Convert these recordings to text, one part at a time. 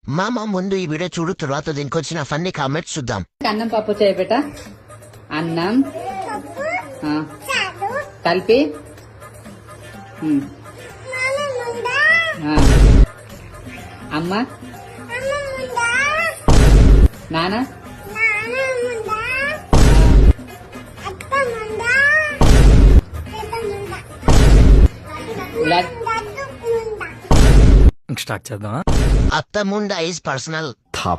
మామ ముందు ఈ వీడియో చూడు, తర్వాత దీనికి వచ్చిన ఫన్నీ కామెంట్స్ చూద్దాం. అన్నం పప్పు చేయబెట్ట అన్నం కలిపి అమ్మ నాన్న స్టార్ట్ చేద్దాం. అత్త ముండా ఈజ్ పర్సనల్.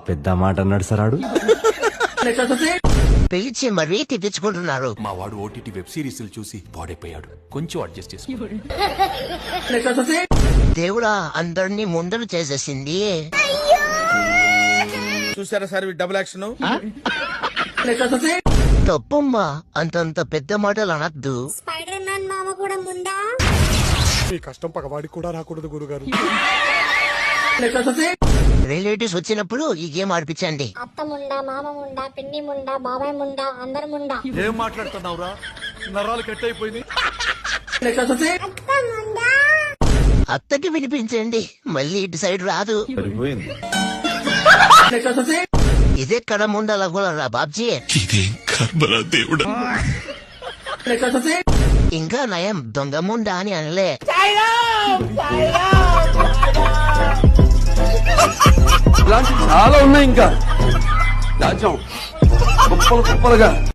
పెద్ద మాట అన్నాడు సార్ ఆడు. పిలిచి మరీ తిట్టించుకుంటున్నారు. మా వాడు ఓటీటీ వెబ్ సిరీస్ చూసి పాడైపోయాడు, కొంచెం అడ్జస్ట్ చేసుకో. దేవుడా అందరినీ ముందరు చేసేసింది. చూసారా సార్ డబుల్ యాక్షన్. తప్పమ్మా, అంతంత పెద్ద మాటలు అనద్దు. స్పైడర్ మ్యాన్ మామ కూడా ముందా. ఈ కష్టం పగవాడికి కూడా రాకూడదు గురుగారు. రిలేటివ్స్ వచ్చినప్పుడు ఈ గేమ్ ఆడిపించండి. అత్త ముండా, మామ ముండా, పిన్ని ముండా, బాబాయ్ ముండా, అందరు ముండా. ఏం మాట్లాడుతున్నావురా, నరాలు కట్ అయిపోయింది. అత్త ముండా. అత్తకి వినిపించండి, మళ్ళీ ఇటు సైడ్ రాదు. ఇదే కడ ముందలగోలరా బాబ్జీ. ఇంకా నయం దొంగ ముండా అని అనలే. చాలా ఉన్నాయి ఇంకా దాచాం కుప్పలుగా.